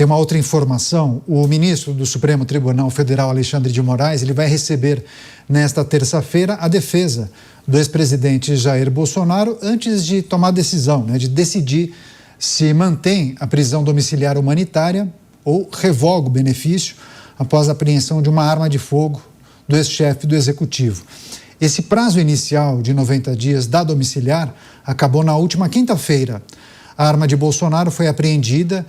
Tem uma outra informação, o ministro do Supremo Tribunal Federal, Alexandre de Moraes, ele vai receber nesta terça-feira a defesa do ex-presidente Jair Bolsonaro antes de tomar a decisão, de decidir se mantém a prisão domiciliar humanitária ou revoga o benefício após a apreensão de uma arma de fogo do ex-chefe do Executivo. Esse prazo inicial de 90 dias da domiciliar acabou na última quinta-feira. A arma de Bolsonaro foi apreendida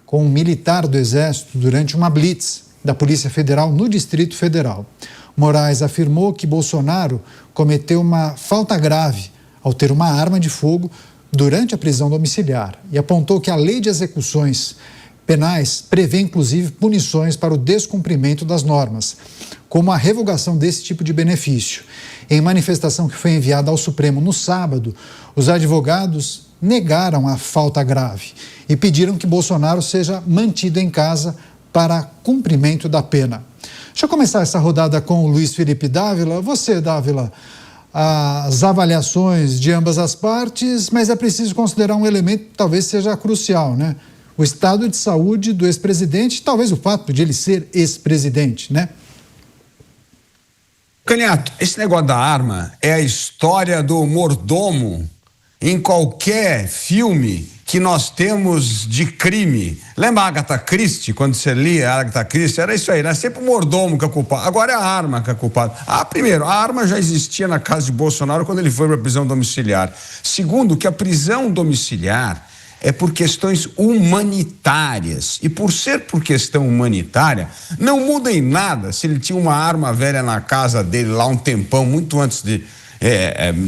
com um militar do Exército durante uma blitz da Polícia Federal no Distrito Federal. Moraes afirmou que Bolsonaro cometeu uma falta grave ao ter uma arma de fogo durante a prisão domiciliar e apontou que a Lei de Execuções Penais prevê, inclusive, punições para o descumprimento das normas, como a revogação desse tipo de benefício. Em manifestação que foi enviada ao Supremo no sábado, os advogados negaram a falta grave e pediram que Bolsonaro seja mantido em casa para cumprimento da pena. Deixa eu começar essa rodada com o Luiz Felipe Dávila. Você, Dávila, as avaliações de ambas as partes, mas é preciso considerar um elemento que talvez seja crucial, O estado de saúde do ex-presidente, talvez o fato de ele ser ex-presidente, Canhato, esse negócio da arma é a história do mordomo em qualquer filme que nós temos de crime. Lembra a Agatha Christie, quando você lia a Agatha Christie? Era isso aí, era sempre o mordomo que é culpado. Agora é a arma que é culpado. Primeiro, a arma já existia na casa de Bolsonaro quando ele foi para a prisão domiciliar. Segundo, que a prisão domiciliar é por questões humanitárias. E por ser por questão humanitária, não muda em nada se ele tinha uma arma velha na casa dele lá um tempão, muito antes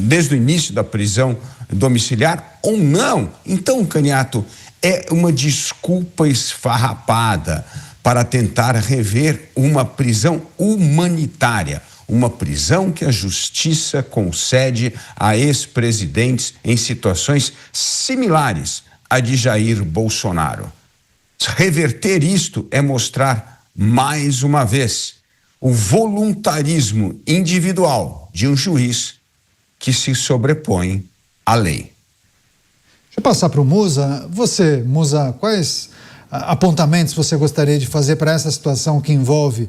desde o início da prisão domiciliar ou não. Então, Canhato, é uma desculpa esfarrapada para tentar rever uma prisão humanitária. Uma prisão que a justiça concede a ex-presidentes em situações similares à de Jair Bolsonaro. Reverter isto é mostrar, mais uma vez, o voluntarismo individual de um juiz que se sobrepõe à lei. Deixa eu passar para o Musa. Você, Musa, quais apontamentos você gostaria de fazer para essa situação que envolve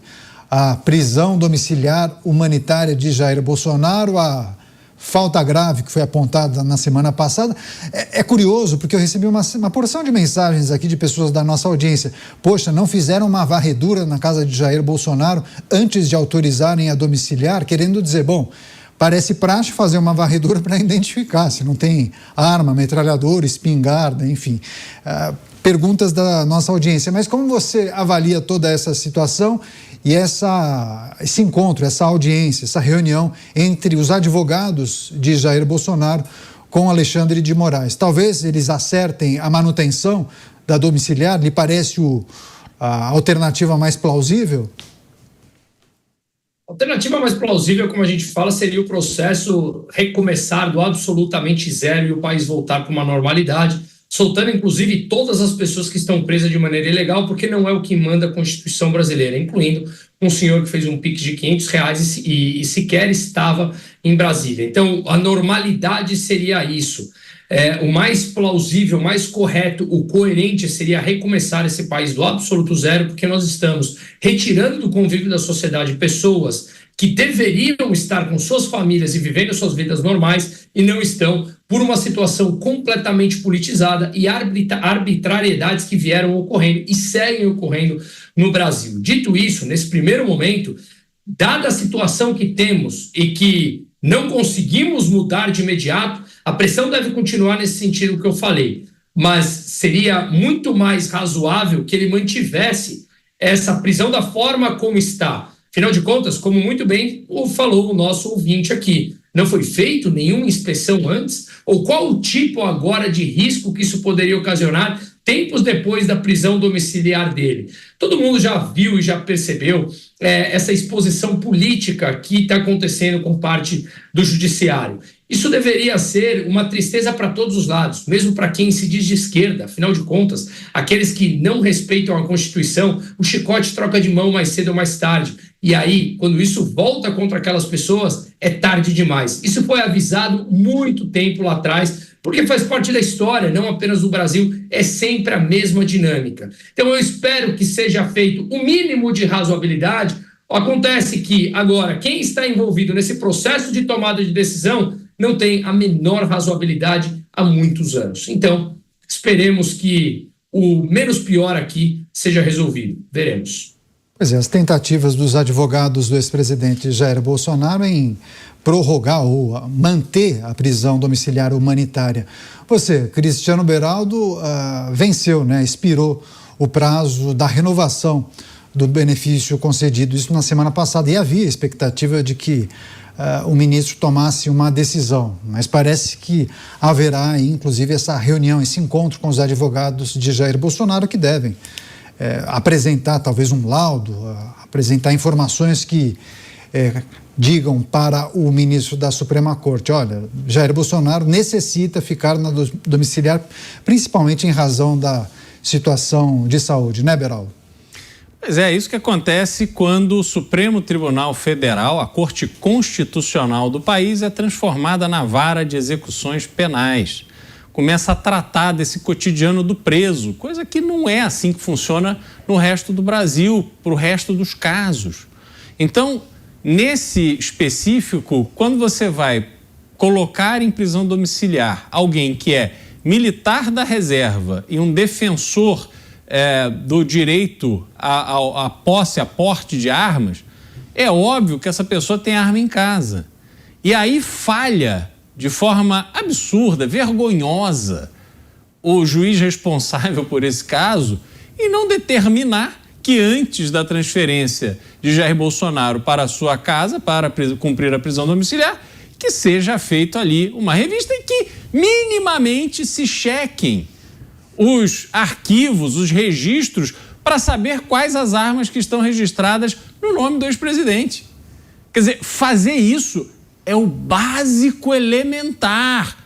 a prisão domiciliar humanitária de Jair Bolsonaro, a falta grave que foi apontada na semana passada? É curioso, porque eu recebi uma porção de mensagens aqui de pessoas da nossa audiência. Poxa, não fizeram uma varredura na casa de Jair Bolsonaro antes de autorizarem a domiciliar, querendo dizer, bom, parece praxe fazer uma varredura para identificar se não tem arma, metralhadora, espingarda, enfim. Perguntas da nossa audiência. Mas como você avalia toda essa situação e esse encontro, essa audiência, essa reunião entre os advogados de Jair Bolsonaro com Alexandre de Moraes? Talvez eles acertem a manutenção da domiciliar? Lhe parece a alternativa mais plausível? A alternativa mais plausível, como a gente fala, seria o processo recomeçar do absolutamente zero e o país voltar para uma normalidade, soltando inclusive todas as pessoas que estão presas de maneira ilegal, porque não é o que manda a Constituição brasileira, incluindo um senhor que fez um Pix de R$500 e sequer estava em Brasília. Então, a normalidade seria isso. O mais plausível, o mais correto, o coerente seria recomeçar esse país do absoluto zero, porque nós estamos retirando do convívio da sociedade pessoas que deveriam estar com suas famílias e vivendo suas vidas normais e não estão, por uma situação completamente politizada e arbitrariedades que vieram ocorrendo e seguem ocorrendo no Brasil. Dito isso, nesse primeiro momento, dada a situação que temos e que não conseguimos mudar de imediato, a pressão deve continuar nesse sentido que eu falei, mas seria muito mais razoável que ele mantivesse essa prisão da forma como está. Afinal de contas, como muito bem falou o nosso ouvinte aqui, não foi feito nenhuma inspeção antes? Ou qual o tipo agora de risco que isso poderia ocasionar tempos depois da prisão domiciliar dele? Todo mundo já viu e já percebeu essa exposição política que está acontecendo com parte do judiciário. Isso deveria ser uma tristeza para todos os lados, mesmo para quem se diz de esquerda. Afinal de contas, aqueles que não respeitam a Constituição, o chicote troca de mão mais cedo ou mais tarde. E aí, quando isso volta contra aquelas pessoas, é tarde demais. Isso foi avisado muito tempo lá atrás porque faz parte da história, não apenas do Brasil, é sempre a mesma dinâmica. Então eu espero que seja feito o mínimo de razoabilidade. Acontece que, agora, quem está envolvido nesse processo de tomada de decisão não tem a menor razoabilidade há muitos anos. Então, esperemos que o menos pior aqui seja resolvido. Veremos. Pois é, as tentativas dos advogados do ex-presidente Jair Bolsonaro em prorrogar ou manter a prisão domiciliar humanitária. Você, Cristiano Beraldo, venceu, né? Expirou o prazo da renovação do benefício concedido, isso na semana passada, e havia expectativa de que o ministro tomasse uma decisão, mas parece que haverá, inclusive, essa reunião, esse encontro com os advogados de Jair Bolsonaro que devem apresentar talvez um laudo, apresentar informações que digam para o ministro da Suprema Corte, olha, Jair Bolsonaro necessita ficar na domiciliar, principalmente em razão da situação de saúde, né, Beraldo? Pois é, isso que acontece quando o Supremo Tribunal Federal, a Corte Constitucional do país, é transformada na vara de execuções penais. Começa a tratar desse cotidiano do preso, coisa que não é assim que funciona no resto do Brasil, para o resto dos casos. Então, nesse específico, quando você vai colocar em prisão domiciliar alguém que é militar da reserva e um defensor do direito à posse, à porte de armas, é óbvio que essa pessoa tem arma em casa. E aí falha de forma absurda, vergonhosa, o juiz responsável por esse caso e não determinar que antes da transferência de Jair Bolsonaro para a sua casa, para cumprir a prisão domiciliar, que seja feito ali uma revista em que minimamente se chequem os arquivos, os registros, para saber quais as armas que estão registradas no nome do ex-presidente. Quer dizer, fazer isso é o básico elementar.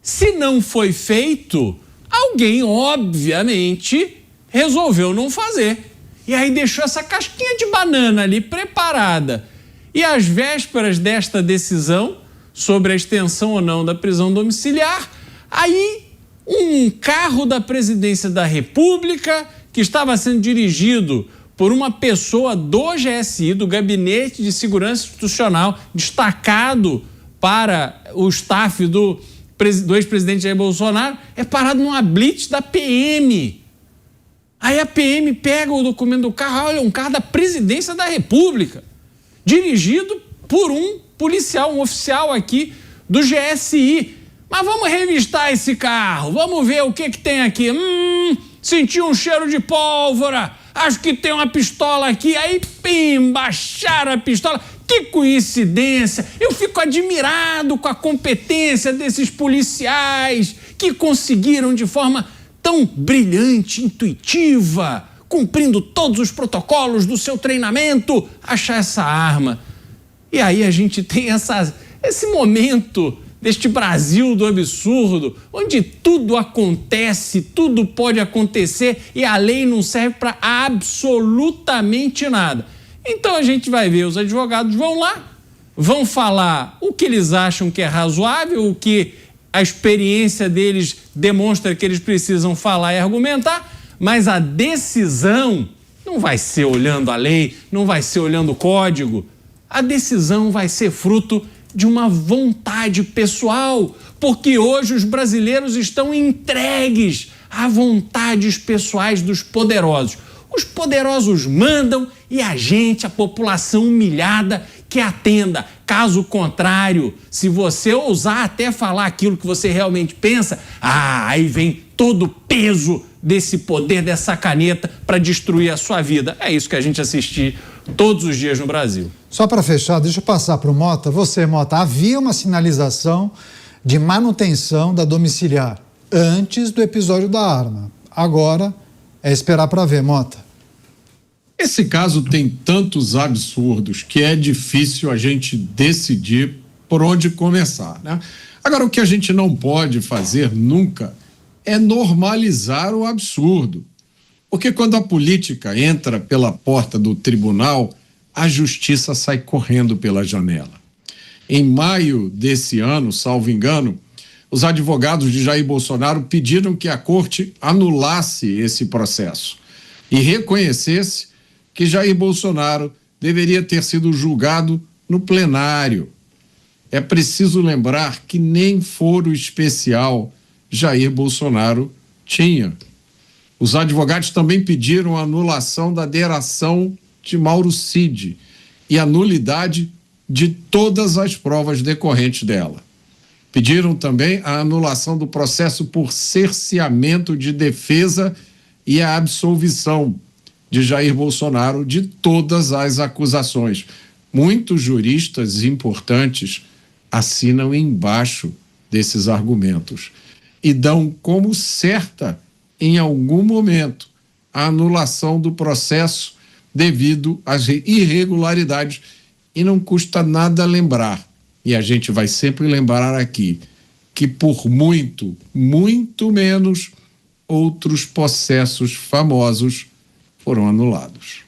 Se não foi feito, alguém, obviamente, resolveu não fazer. E aí deixou essa casquinha de banana ali preparada. E às vésperas desta decisão sobre a extensão ou não da prisão domiciliar, aí um carro da presidência da República, que estava sendo dirigido por uma pessoa do GSI, do Gabinete de Segurança Institucional, destacado para o staff do ex-presidente Jair Bolsonaro, é parado numa blitz da PM. Aí a PM pega o documento do carro, olha, um carro da presidência da República, dirigido por um policial, um oficial aqui do GSI. Mas vamos revistar esse carro, vamos ver o que tem aqui. Senti um cheiro de pólvora, acho que tem uma pistola aqui. Aí, pim, baixaram a pistola. Que coincidência! Eu fico admirado com a competência desses policiais que conseguiram de forma tão brilhante, intuitiva, cumprindo todos os protocolos do seu treinamento, achar essa arma. E aí a gente tem esse momento deste Brasil do absurdo, onde tudo acontece, tudo pode acontecer e a lei não serve para absolutamente nada. Então a gente vai ver, os advogados vão lá, vão falar o que eles acham que é razoável, o que a experiência deles demonstra que eles precisam falar e argumentar, mas a decisão não vai ser olhando a lei, não vai ser olhando o código. A decisão vai ser fruto de uma vontade pessoal, porque hoje os brasileiros estão entregues a vontades pessoais dos poderosos. Os poderosos mandam e a gente, a população humilhada, que atenda. Caso contrário, se você ousar até falar aquilo que você realmente pensa, aí vem todo o peso desse poder, dessa caneta para destruir a sua vida. É isso que a gente assiste todos os dias no Brasil. Só para fechar, deixa eu passar para o Mota. Você, Mota, havia uma sinalização de manutenção da domiciliar antes do episódio da arma. Agora é esperar para ver, Mota. Esse caso tem tantos absurdos que é difícil a gente decidir por onde começar, né? Agora, o que a gente não pode fazer nunca é normalizar o absurdo. Porque quando a política entra pela porta do tribunal, a justiça sai correndo pela janela. Em maio desse ano, salvo engano, os advogados de Jair Bolsonaro pediram que a corte anulasse esse processo e reconhecesse que Jair Bolsonaro deveria ter sido julgado no plenário. É preciso lembrar que nem foro especial Jair Bolsonaro tinha. Os advogados também pediram a anulação da delação de Mauro Cid e a nulidade de todas as provas decorrentes dela. Pediram também a anulação do processo por cerceamento de defesa e a absolvição de Jair Bolsonaro de todas as acusações. Muitos juristas importantes assinam embaixo desses argumentos e dão como certa, em algum momento, a anulação do processo devido às irregularidades. E não custa nada lembrar, e a gente vai sempre lembrar aqui, que por muito, muito menos, outros processos famosos foram anulados.